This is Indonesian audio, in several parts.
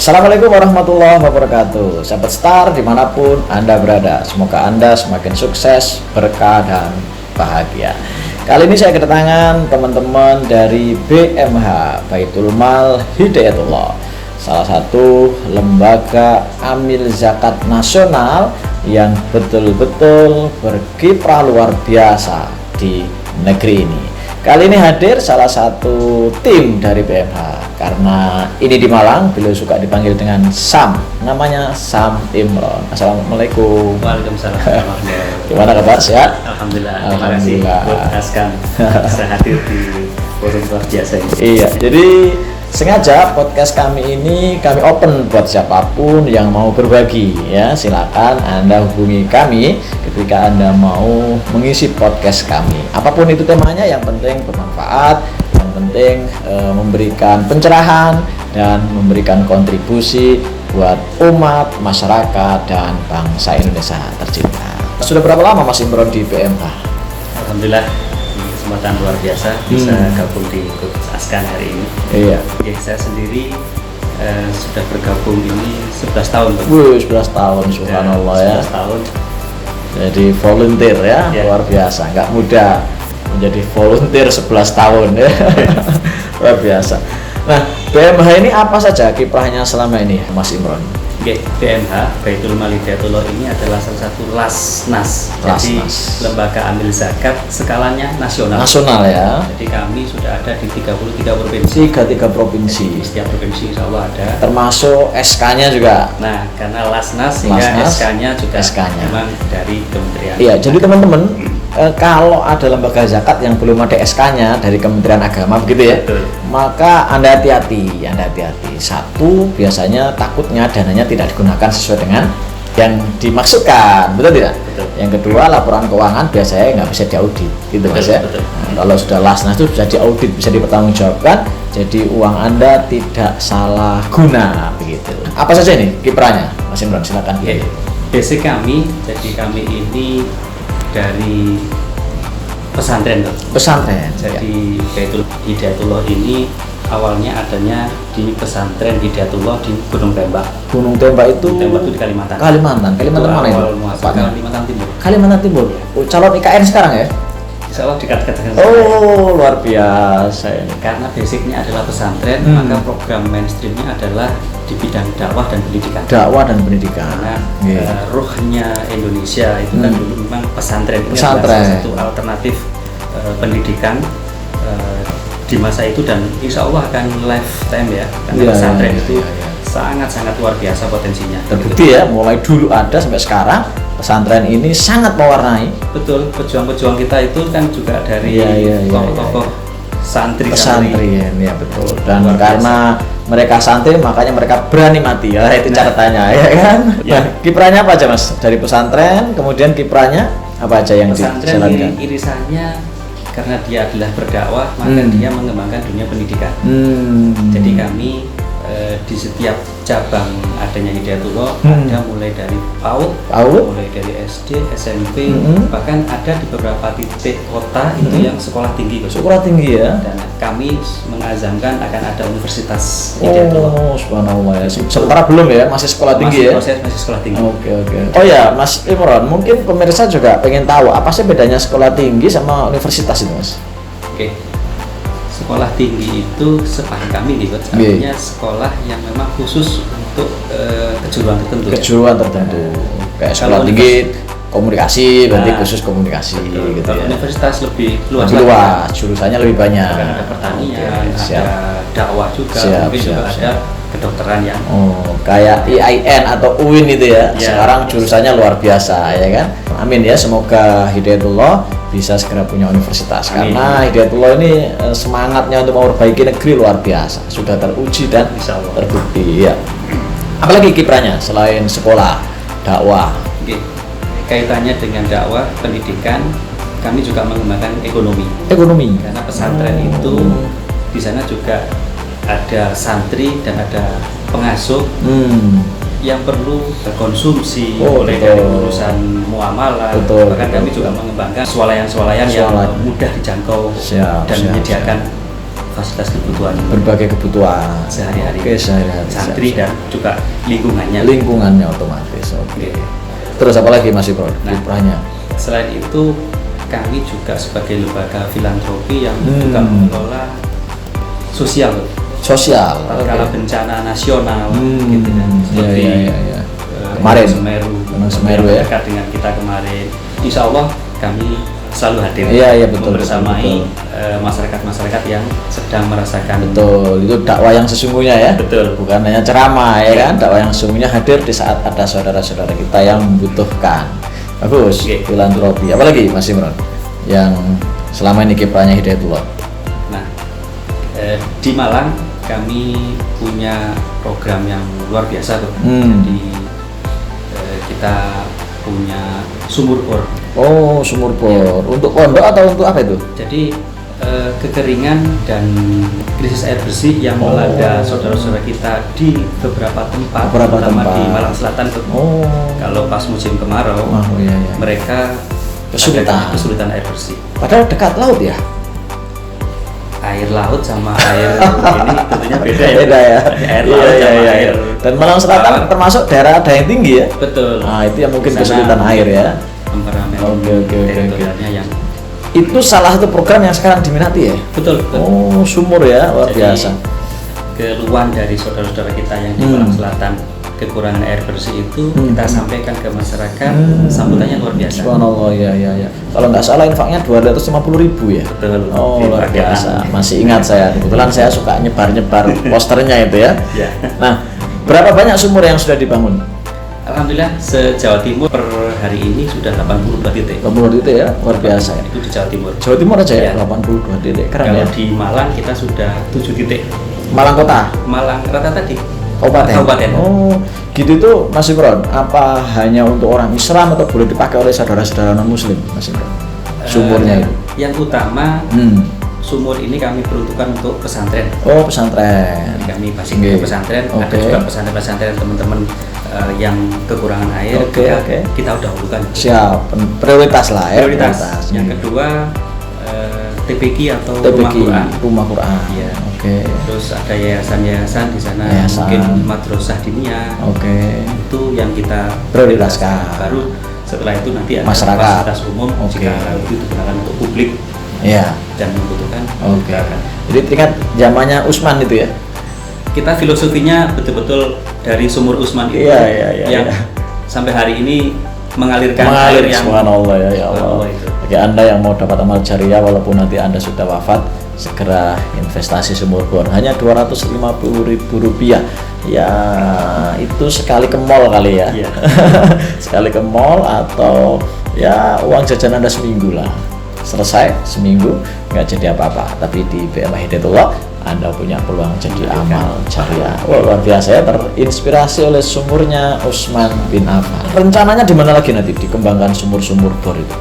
Assalamualaikum warahmatullahi wabarakatuh. Sahabat Star dimanapun Anda berada, semoga Anda semakin sukses, berkah, dan bahagia. Kali ini saya kedatangan teman-teman dari BMH Baitul Mal Hidayatullah, salah satu lembaga amil zakat nasional yang betul-betul berkiprah luar biasa di negeri ini. Kali ini hadir salah satu tim dari BMH. Karena ini di Malang, beliau suka dipanggil dengan Sam. Namanya Sam Imron. Assalamualaikum. Waalaikumsalam. Gimana kabar? Sehat? Alhamdulillah. Alhamdulillah. Terima kasih bisa hadir di forum luar biasa ini. Iya, jadi sengaja podcast kami ini kami open buat siapapun yang mau berbagi ya. Silakan Anda hubungi kami ketika Anda mau mengisi podcast kami. Apapun itu temanya, yang penting bermanfaat, yang penting memberikan pencerahan dan memberikan kontribusi buat umat, masyarakat, dan bangsa Indonesia tercinta. Sudah berapa lama Mas Imron di BMH? Alhamdulillah, kesempatan luar biasa bisa gabung di grup Askan hari ini. Iya. Oke, saya sendiri sudah bergabung ini 11 tahun. Wuh, 11 tahun, subhanallah ya. 11 tahun. Jadi volunteer ya, luar biasa, nggak mudah menjadi volunteer 11 tahun ya. Luar biasa. Nah, BMH ini apa saja kiprahnya selama ini, Mas Imron? Oke, BMH Baitul Mal Hidayatullah ini adalah salah satu Lasnas. Jadi lembaga amil zakat skalanya nasional. Nasional ya. Jadi kami sudah ada di 33 provinsi. 33 provinsi. Setiap provinsi insya Allah ada. Termasuk SK-nya juga. Nah, karena Lasnas sehingga SK-nya juga memang dari kementerian. Iya, jadi teman-teman kalau ada lembaga zakat yang belum ada SK-nya dari Kementerian Agama begitu ya, betul, maka Anda hati-hati. Satu, biasanya takutnya dananya tidak digunakan sesuai dengan yang dimaksudkan, betul tidak? Betul. Yang kedua, laporan keuangan biasanya nggak bisa diaudit, gitu Mas ya. Nah, kalau sudah Lasnas itu bisa diaudit, bisa dipertanggungjawabkan, jadi uang Anda tidak salah guna, begitu. Apa saja ini kiprahnya, Mas Imron? Silakan. Basic kami, jadi kami ini dari pesantren. Pesantren. Jadi Baitul Hidayatullah ini awalnya adanya di pesantren Hidayatullah di Gunung Tembak. Gunung Tembak itu di Kalimantan. Kalimantan mana itu? Kalimantan Timur. Kalimantan Timur. Oh, calon IKN sekarang ya? Insya Allah dekat-dekat. Oh, luar biasa ini. Karena basicnya adalah pesantren, maka program mainstreamnya adalah di bidang dakwah dan pendidikan. Dakwah dan pendidikan. Karena ruhnya Indonesia itu kan dulu memang pesantren. Ini pesantren. adalah salah satu alternatif pendidikan di masa itu, dan insya Allah akan lifetime ya. Karena pesantren itu sangat-sangat luar biasa potensinya. Terbukti ya, mulai dulu ada sampai sekarang pesantren ini sangat mewarnai. Betul, pejuang-pejuang kita itu kan juga dari tokoh-tokoh santri ya, betul. Dan karena mereka santri, makanya mereka berani mati ya, itu catatannya ya kan. Nah, kiprahnya apa aja Mas dari pesantren, kemudian kiprahnya apa aja yang pesantren dijalankan? Irisannya karena dia adalah berdakwah, maka dia mengembangkan dunia pendidikan. Jadi kami di setiap cabang adanya Hidayatullah, ada mulai dari PAUD, mulai dari SD, SMP, bahkan ada di beberapa titik kota itu yang sekolah tinggi. Sekolah tinggi ya. Dan kami mengazamkan akan ada universitas Hidayatullah. Oh, subhanallah ya. Sementara belum ya, masih sekolah tinggi ya. Masih sekolah tinggi. Oke. Oh ya, Mas Imron, mungkin pemirsa juga pengen tahu apa sih bedanya sekolah tinggi sama universitas itu, Mas? Oke. Sekolah tinggi itu sepaham kami gitu, artinya sekolah yang memang khusus untuk kejuruan tertentu. Kayak sekolah tinggi komunikasi, berarti khusus komunikasi gitu ya. Universitas lebih luas, jurusannya lebih banyak. Ada pertanian, ada dakwah juga, mungkin juga ada kedokteran yang kayak IAIN atau UIN itu ya. Sekarang jurusannya luar biasa ya kan. Amin ya, semoga Hidayatullah bisa segera punya universitas. Karena Hidayatullah ini semangatnya untuk memperbaiki negeri luar biasa, sudah teruji dan terbukti ya. Apalagi kiprahnya selain sekolah, dakwah? Kaitannya dengan dakwah, pendidikan, kami juga mengembangkan ekonomi. Karena pesantren itu di sana juga ada santri dan ada pengasuh yang perlu konsumsi, mulai dari urusan muamalah, bahkan kami juga mengembangkan swalayan yang mudah dijangkau dan menyediakan fasilitas kebutuhan berbagai kebutuhan sehari-hari. Oke, sehari-hari Santri dan juga lingkungannya otomatis. Oke. Terus apa lagi masih Bro? Kiprahnya. Selain itu kami juga sebagai lembaga filantropi yang juga mengelola sosial. Kala bencana nasional gitu kan. Seperti kemarin Semeru ya. Dekat dengan kita kemarin. Insya Allah kami selalu hadir betul, membersamai masyarakat-masyarakat yang sedang merasakan. Betul, itu dakwah yang sesungguhnya ya. Betul. Bukan hanya ceramah ya kan, dakwah yang sesungguhnya hadir di saat ada saudara-saudara kita yang membutuhkan. Bagus, filantropi. Apalagi Mas Imron yang selama ini kiprahnya Hidayatullah? Nah, di Malang kami punya program yang luar biasa tuh. Jadi kita punya sumur bor. Oh, sumur bor. Untuk pondok atau untuk apa itu? Jadi kekeringan dan krisis air bersih yang melanda saudara-saudara kita di beberapa tempat, terutama di Malang Selatan tuh. Kalau pas musim kemarau, mereka kesulitan air bersih. Padahal dekat laut ya. Air laut sama air ini tentunya beda ya. Air laut sama air. Dan Malang Selatan termasuk daerah ada yang tinggi ya. Betul. Nah, itu yang mungkin kesulitan air ya. Temperamen teritorialnya yang itu salah satu program yang sekarang diminati ya. Betul. Oh, sumur ya, luar biasa. Keluhan dari saudara-saudara kita yang di Malang Selatan kekurangan air bersih itu kita sampaikan ke masyarakat, sambutannya luar biasa. Subhanallah, ya. Kalau nggak salah infaknya 250.000 ya. Betul. Oh, luar biasa. Masih ingat saya. Kebetulan saya suka nyebar posternya itu ya. Nah, berapa banyak sumur yang sudah dibangun? Alhamdulillah se-Jawa Timur per hari ini sudah 82 titik. 82 titik ya, luar biasa ya. Itu di Jawa Timur. Jawa Timur aja ya, 82 titik. Keren Kalau ya. di Malang kita sudah 7 titik. Malang kota? Malang rata tadi. Kabupaten. Oh, gitu tuh Mas Imron. Apa hanya untuk orang Islam atau boleh dipakai oleh saudara-saudara non Muslim, Mas Imron? Sumurnya itu. Yang utama sumur ini kami peruntukkan untuk pesantren. Oh, pesantren. Jadi kami pasti ke pesantren. Ada juga pesantren-pesantren teman-teman yang kekurangan air. Kita udah dahulukan. Siap. Prioritas lah ya. Prioritas. Yang kedua TPQ atau rumah Quran. Iya. Terus ada yayasan-yayasan di sana, mungkin madrasah diniyah. Itu yang kita prioritaskan. Baru setelah itu nanti ada masyarakat fasilitas umum jika itu digunakan untuk publik. Dan membutuhkan. Jadi tingkat zamannya Utsman itu ya. Kita filosofinya betul-betul dari sumur Utsman itu yang sampai hari ini mengalir air yang subhanallah ya Allah. Bagi Anda yang mau dapat amal jariah walaupun nanti Anda sudah wafat, segera investasi sumur bor. Hanya Rp250.000. Ya, itu sekali ke mall kali ya. Sekali ke mall atau ya uang jajan Anda seminggu lah. Selesai seminggu nggak jadi apa-apa. Tapi di BMA Hidayatullah Anda punya peluang jadi amal jariah. Luar biasa ya, terinspirasi oleh sumurnya Utsman bin Affan. Rencananya di mana lagi nanti dikembangkan sumur-sumur bor itu?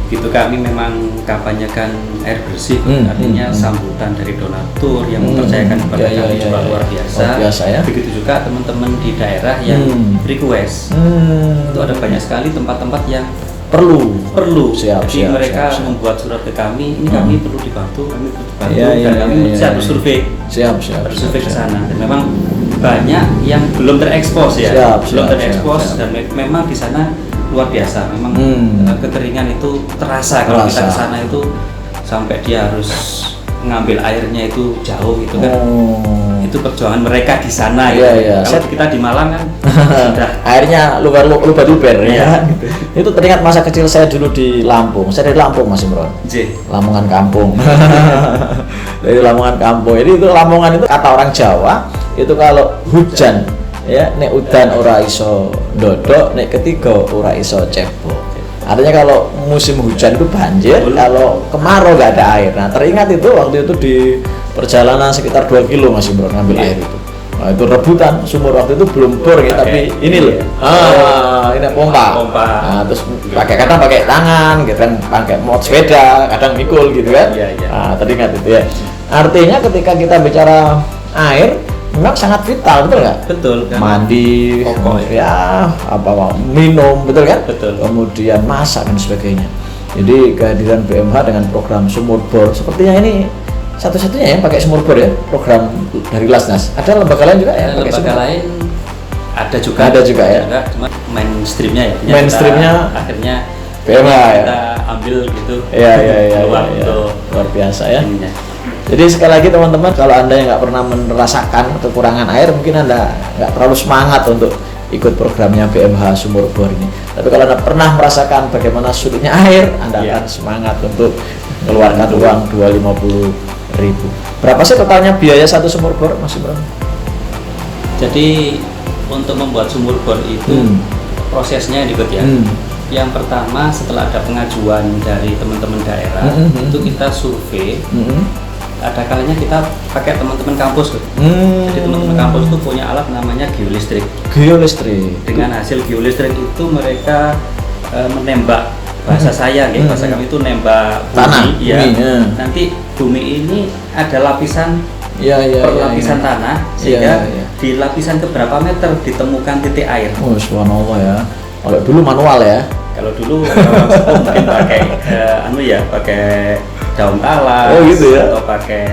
Gitu kami memang kampanyekan air bersih, artinya sambutan dari donatur yang mempercayakan kepada kami juga luar biasa ya. Begitu juga teman-teman di daerah yang request. Itu ada banyak sekali tempat-tempat yang perlu. Jadi mereka membuat surat ke kami, ini kami perlu dibantu, dan kami harus survei. Harus survei ke sana. Dan memang banyak yang belum terekspos ya. Belum terekspos dan memang di sana luar biasa. Memang kekeringan itu terasa kalau kita ke sana itu sampai dia harus ngambil airnya itu jauh gitu kan. Itu perjuangan mereka di sana gitu. Kalau kita di Malang kan sudah airnya luber ya. Itu teringat masa kecil saya dulu di Lampung. Saya dari Lampung Mas Imron. Lamongan kampung. Dari Lamongan kampung. Jadi itu Lamongan itu kata orang Jawa itu kalau hujan ya nek udan ora iso ndodok, nek ketiga ora iso cebok. Artinya kalau musim hujan itu banjir, kalau kemarau nggak ada air. Nah, teringat itu waktu itu di perjalanan sekitar 2 kilo Mas Imron ngambil air itu. Nah, itu rebutan sumur waktu itu belum bor ya, tapi ini loh. Ini pompa. Nah, terus kadang pakai tangan gitu kan, pakai motor sepeda, kadang mikul gitu kan. Nah, teringat itu ya. Artinya ketika kita bicara air memang sangat vital, betul nggak? Betul. Mandi, minum, betul kan? Betul. Kemudian masak dan sebagainya. Jadi kehadiran BMH dengan program sumur bor sepertinya ini satu-satunya yang pakai sumur bor ya program dari Lasnas. Ada lembaga lain juga ya pakai lembaga sumur? lain ada juga. Ada juga ya. Enggak, cuma mainstreamnya ya. Mainstreamnya akhirnya BMH ya. kita ambil gitu. Iya Keluar untuk luar biasa ya. ininya. Jadi sekali lagi teman-teman, kalau Anda yang nggak pernah merasakan kekurangan air, mungkin Anda nggak terlalu semangat untuk ikut programnya BMH Sumur Bor ini. Tapi kalau Anda pernah merasakan bagaimana sulitnya air, Anda akan semangat untuk mengeluarkan uang 250.000. Berapa sih totalnya biaya satu sumur bor, Mas Imron? Jadi untuk membuat sumur bor itu prosesnya ikut ya. Yang pertama setelah ada pengajuan dari teman-teman daerah, itu kita survei. Ada kalanya kita pakai teman-teman kampus tuh. Jadi teman-teman kampus itu punya alat namanya geolistrik. Dengan hasil geolistrik itu mereka menembak, bahasa saya bahasa kami itu nembak tanah, bumi, nanti bumi ini ada lapisan per lapisan tanah, sehingga di lapisan keberapa meter ditemukan titik air. Oh, subhanallah ya. Kalau dulu manual ya. Kalau dulu orang sepuh mungkin pakai pakai daun talas, atau pakai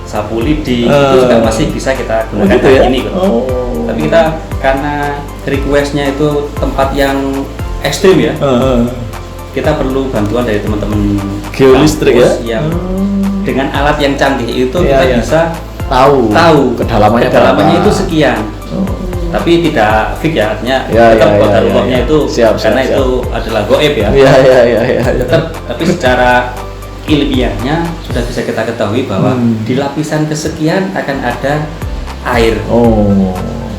sapu lidi, itu juga masih bisa kita gunakan ini. Tapi kita karena requestnya itu tempat yang ekstrim ya, kita perlu bantuan dari teman-teman geolistrik yang dengan alat yang canggih itu kita bisa tahu kedalamannya itu sekian. Tapi tidak fix ya, artinya tetap kodar umumnya itu karena itu adalah goib ya. Tetap, tapi secara ilmiahnya sudah bisa kita ketahui bahwa di lapisan kesekian akan ada air.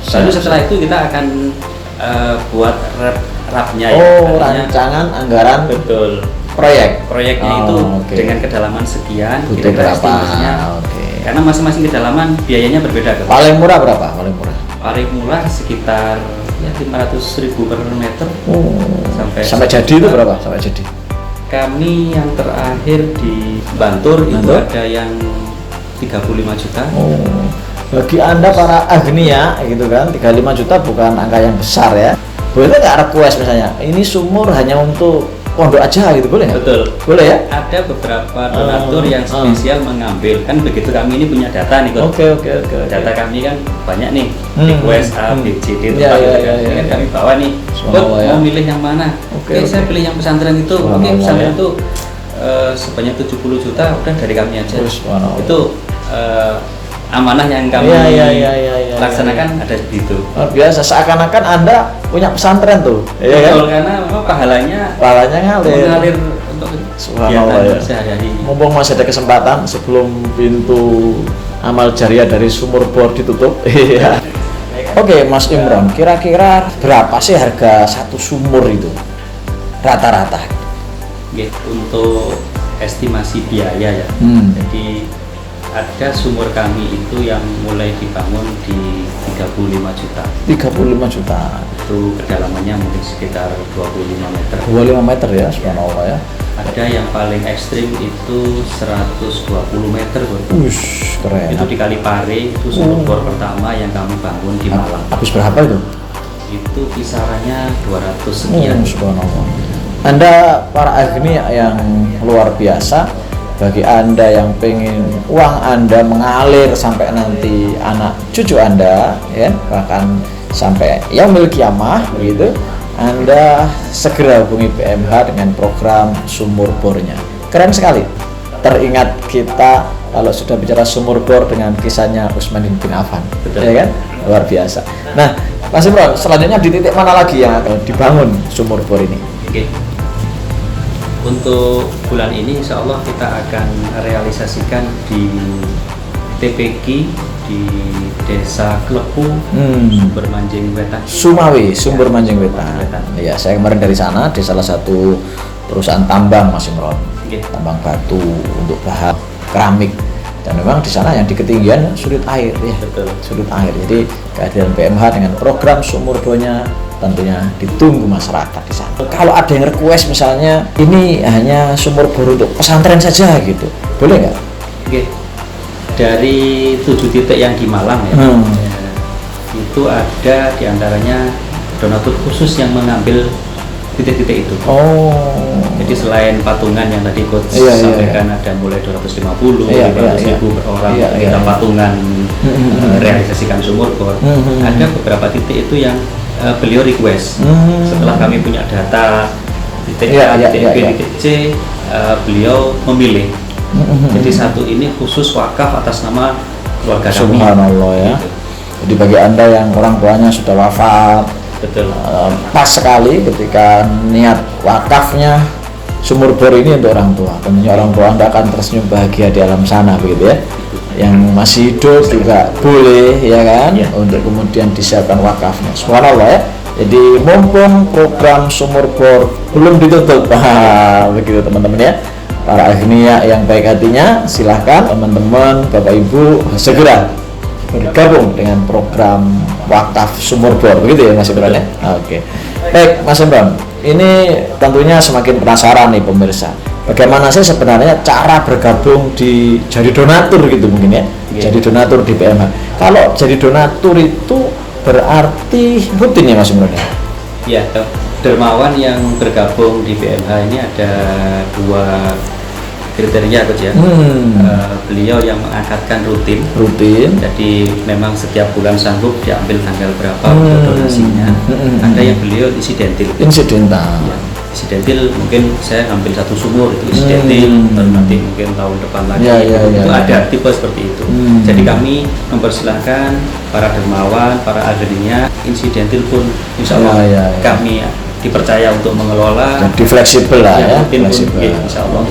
Lalu setelah itu kita akan buat rapnya rancangan anggaran. Betul. Proyeknya itu dengan kedalaman sekian, kira-kira estimasinya. Karena masing-masing kedalaman biayanya berbeda. Paling murah berapa? Paling murah sekitar 500.000 per meter. Sampai jadi itu berapa? Sampai jadi? Kami yang terakhir di Bantur itu ada yang 35 juta. Bagi Anda para agnia gitu kan, 35 juta bukan angka yang besar ya. Boleh nggak request misalnya, ini sumur hanya untuk pondok aja gitu, boleh nggak? Betul. Boleh ya? Ada beberapa donatur yang spesial mengambil, kan begitu kami ini punya data nih kok. Oke. Data kami kan banyak nih, request A, B, C, D, tempat kan kami bawa nih. Mau milih yang mana? Oke, saya pilih yang pesantren itu. Pesantren itu sebanyak 70 juta udah dari kami aja. Itu amanah yang kami laksanakan ada gitu. Biasa seakan-akan Anda punya pesantren tuh. Betul, karena memang pahalanya mengalir untuk kegiatan sehari-hari. Mumpung masih ada kesempatan sebelum pintu amal jariah dari sumur bor ditutup. Oke, Mas Imron, kira-kira berapa sih harga satu sumur itu rata-rata? Untuk estimasi biaya ya. Jadi ada sumur kami itu yang mulai dibangun di 35 juta. 35 juta. Itu kedalamannya mungkin sekitar 25 meter. 25 meter ya, subhanallah ya. Ada yang paling ekstrim itu 120 meter. Keren. Itu di Kalipare, itu sumur bor pertama yang kami bangun di Malang. Habis berapa itu? Itu kisarannya 200 sekian. Subhanallah. Anda para agni yang luar biasa. Bagi Anda yang pengen uang Anda mengalir sampai nanti anak cucu Anda, ya, bahkan sampai yaumil kiamah begitu, Anda segera hubungi BMH dengan program sumur bornya. Keren sekali. Teringat kita kalau sudah bicara sumur bor dengan kisahnya Utsman bin Affan. Ya kan? Luar biasa. Nah, Mas Imron, selanjutnya di titik mana lagi yang akan dibangun sumur bor ini? Untuk bulan ini insya Allah kita akan realisasikan di TPG di Desa Klepu, Sumber Manjing Wetan. Sumawi, Sumber Manjing Wetan. Iya, saya kemarin dari sana di salah satu perusahaan tambang, Mas Imron. Tambang batu untuk bahan keramik. Dan memang di sana yang di ketinggian sulit air ya. Betul. Sulit air. Jadi kehadiran BMH dengan program sumur bornya tentunya ditunggu masyarakat di sana. Kalau ada yang request misalnya ini hanya sumur bor untuk pesantren saja gitu, boleh nggak? Dari 7 titik yang di Malang ya, itu ada diantaranya donatur khusus yang mengambil titik-titik itu. Oh. Jadi Jadi selain patungan yang tadi coach sampaikan ada mulai 250, 500 ribu per orang kita patungan realisasikan sumur bor. Ada beberapa titik itu yang beliau request setelah kami punya data titik A, titik B, titik C, beliau memilih. Jadi satu ini khusus wakaf atas nama keluarga kami. Subhanallah ya. Jadi bagi Anda yang orang tuanya sudah wafat, betul, pas sekali ketika niat wakafnya sumur bor ini untuk orang tua. Tentunya orang tua Anda akan tersenyum bahagia di alam sana, begitu ya. Yang masih hidup juga boleh ya kan, untuk kemudian disiapkan wakafnya. Subhanallah ya. Jadi mumpung program sumur bor belum ditutup, begitu teman-teman ya. Para agnia yang baik hatinya, silahkan teman-teman, Bapak Ibu segera bergabung dengan program wakaf sumur bor, begitu ya Mas Imran ya. Oke. Baik Mas Imran, ini tentunya semakin penasaran nih pemirsa. Bagaimana sih sebenarnya cara bergabung di jadi donatur gitu mungkin ya? Jadi donatur di PMH. Kalau jadi donatur itu berarti rutin ya Mas Imran ya? Iya, dermawan yang bergabung di PMH ini ada 2 kriteria coach ya. Beliau yang mengangkatkan rutin, jadi memang setiap bulan sanggup diambil tanggal berapa untuk donasinya. Ada yang beliau insidentil ya, insidentil mungkin saya ambil 1 sumur itu insidentil, nanti mungkin tahun depan lagi itu ada tipe seperti itu. Jadi kami mempersilahkan para dermawan, para agninya insidentil pun insya Allah kami dipercaya untuk mengelola. Jadi fleksibel lah ya, fleksibel. Insya Allah.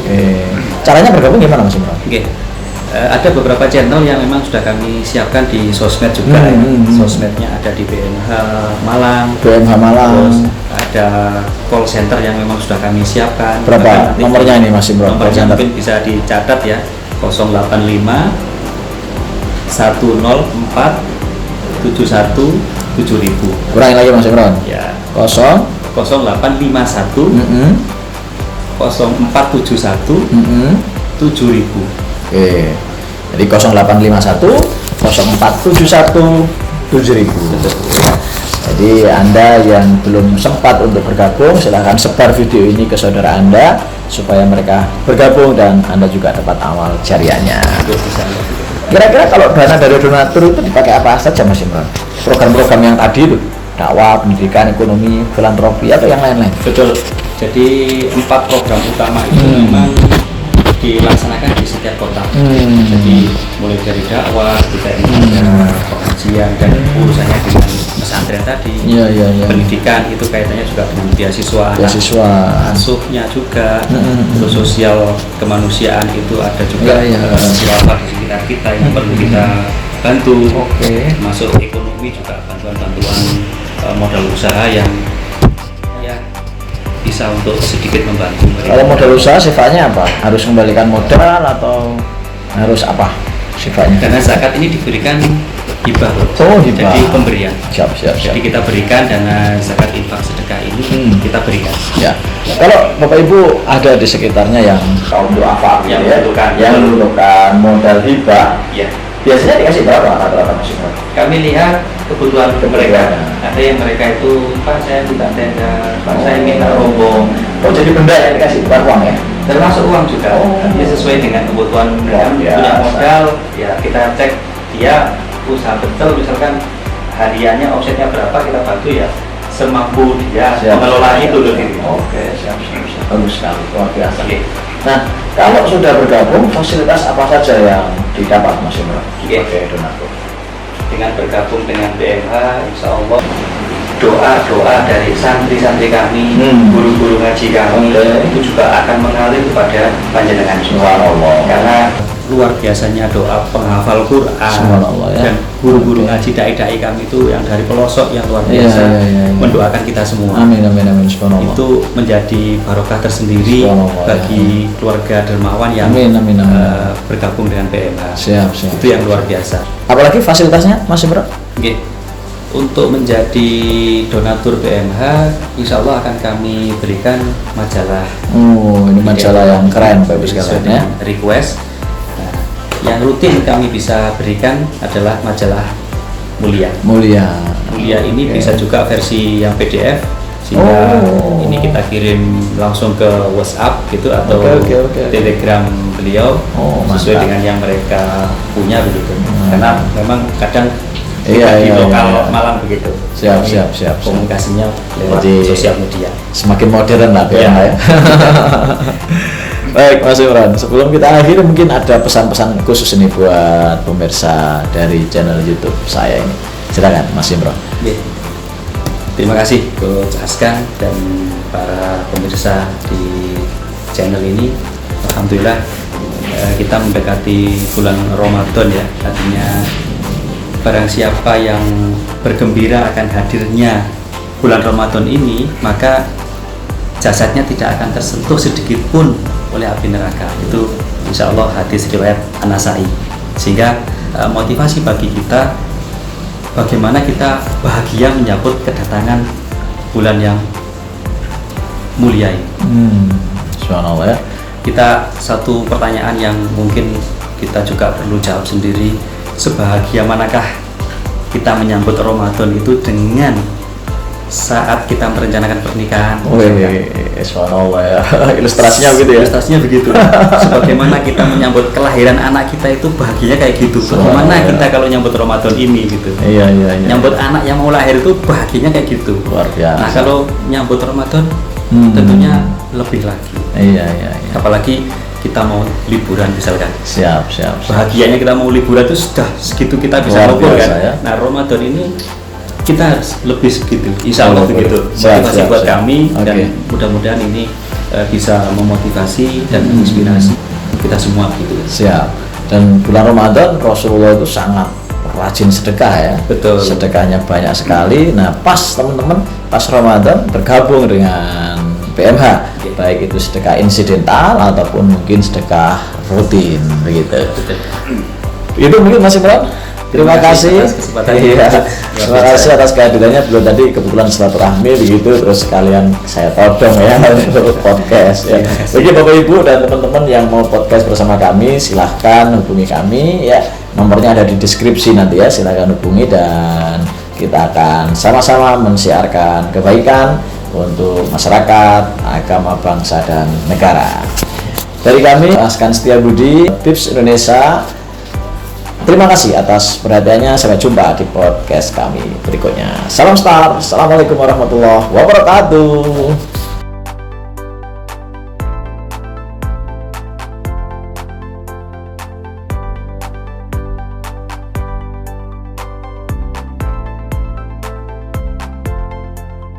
Caranya bergabung gimana Mas Imran? Ada beberapa channel yang memang sudah kami siapkan di sosmed juga. Sosmednya ada di BMH Malang. Terus ada call center yang memang sudah kami siapkan. Berapa nomornya ini Mas Imran? Nomornya mungkin bisa dicatat ya, 085 104 71 7000. Kurang lagi Mas Imran. Ya. 0851 0471 7000. Oke. Jadi 0851 0471 7000. Jadi Anda yang belum sempat untuk bergabung, silahkan sebar video ini ke saudara Anda supaya mereka bergabung dan Anda juga dapat awal jariahnya. Kira-kira kalau dana dari donatur itu dipakai apa saja Mas Imran? Program-program yang tadi itu, dakwah, pendidikan, ekonomi, filantropi atau yang lain-lain? Betul. Jadi 4 program utama itu memang dilaksanakan di setiap kota. Jadi mulai dari dakwah, kita ini ada pengajian dan urusannya dengan pesantren tadi. Pendidikan itu kaitannya juga dengan beasiswa, asuhnya juga. Terus sosial kemanusiaan itu ada juga khilafah di sekitar kita yang perlu kita bantu. Masuk ekonomi juga bantuan-bantuan modal usaha yang bisa untuk sedikit membantu mereka. Kalau modal usaha sifatnya apa? Harus kembalikan modal atau harus apa sifatnya? Dana zakat ini diberikan hibah. Hibah. Jadi pemberian. Siap. Jadi kita berikan dana zakat infak sedekah ini kita berikan. Ya. Kalau Bapak Ibu ada di sekitarnya yang kaum duafa yang membutuhkan modal hibah, biasanya dikasih berapa rata-rata Mas Imran? Kami lihat kebutuhan mereka. Ada yang mereka itu, Pak saya minta tenda, Pak saya minta rombong. Oh jadi benda yang dikasih, bukan uang ya? Termasuk uang juga. Dia sesuai dengan kebutuhan mereka. Punya modal, ya kita cek dia usaha betul, misalkan hariannya omsetnya berapa, kita bantu ya semampu dia mengelola itu loh. Siap. Bagus sekali, luar biasa. Nah, kalau sudah bergabung, fasilitas apa saja yang didapat Mas Imran sebagai donatur? Dengan bergabung dengan BMH, insya Allah doa-doa dari santri-santri kami, guru-guru ngaji kami itu juga akan mengalir kepada panjenengan semua. Karena luar biasanya doa penghafal Quran dan guru-guru ngaji dai-dai kami itu yang dari pelosok yang luar biasa mendoakan kita semua. Amin. Itu menjadi barokah tersendiri bagi keluarga dermawan yang bergabung dengan PMH. Siap. Itu yang luar biasa. Apalagi fasilitasnya Mas Imran? Untuk menjadi donatur PMH, insya Allah akan kami berikan majalah. Ini majalah yang keren, bagus sekali ya. Request. Yang rutin kami bisa berikan adalah majalah Mulia. Mulia ini bisa juga versi yang PDF sehingga ini kita kirim langsung ke WhatsApp gitu atau Oke. Telegram beliau sesuai dengan yang mereka punya begitu. Karena memang kadang di lokal Malang begitu. Siap. Komunikasinya lewat Jadi, sosial media. Semakin modern lah ya. Baik Mas Imran, sebelum kita akhiri mungkin ada pesan-pesan khusus ini buat pemirsa dari channel YouTube saya ini. Silakan Mas Imran. Terima kasih Coach Askan dan para pemirsa di channel ini. Alhamdulillah kita mendekati bulan Ramadan ya. Artinya barang siapa yang bergembira akan hadirnya bulan Ramadan ini, maka jasadnya tidak akan tersentuh sedikit pun oleh api neraka. Itu insya Allah hadis riwayat An-Nasai. Sehingga motivasi bagi kita bagaimana kita bahagia menyambut kedatangan bulan yang mulia ini. Subhanallah ya. Kita satu pertanyaan yang mungkin kita juga perlu jawab sendiri, sebahagia manakah kita menyambut Ramadan itu dengan saat kita merencanakan pernikahan? Subhanallah ya. Ilustrasinya begitu ya. Ilustrasinya begitu. Sebagaimana kita menyambut kelahiran anak kita itu bahagianya kayak gitu. Bagaimana kita kalau nyambut Ramadan ini gitu. Iya. Nyambut anak yang mau lahir itu bahagianya kayak gitu. Luar biasa. Nah, kalau nyambut Ramadan tentunya lebih lagi. Iya. Apalagi kita mau liburan misalkan. Siap. Bahagianya kita mau liburan itu sudah segitu kita bisa Luar ngumpul biasa, kan. ya. Nah, Ramadan ini kita harus lebih segitu. Insya Allah begitu. Siap, Motivasi buat kami Oke. dan mudah-mudahan ini bisa memotivasi dan menginspirasi kita semua gitu. Siap. Dan bulan Ramadan Rasulullah itu sangat rajin sedekah ya. Betul. Sedekahnya banyak sekali. Nah, pas teman-teman pas Ramadan bergabung dengan PMH, baik itu sedekah insidental ataupun mungkin sedekah rutin begitu. Itu mungkin Mas Imran. Terima kasih. Terima kasih atas kehadirannya. Belum tadi kebetulan silaturahmi begitu, terus sekalian saya todong ya untuk podcast ya. Bagi Bapak Ibu dan teman-teman yang mau podcast bersama kami, silahkan hubungi kami ya. Nomornya ada di deskripsi nanti ya. Silahkan hubungi dan kita akan sama-sama mensiarkan kebaikan untuk masyarakat, agama, bangsa dan negara. Dari kami, Askan Setiabudi, Tips Indonesia. Terima kasih atas perhatiannya. Sampai jumpa di podcast kami berikutnya. Salam Star. Assalamualaikum warahmatullahi wabarakatuh.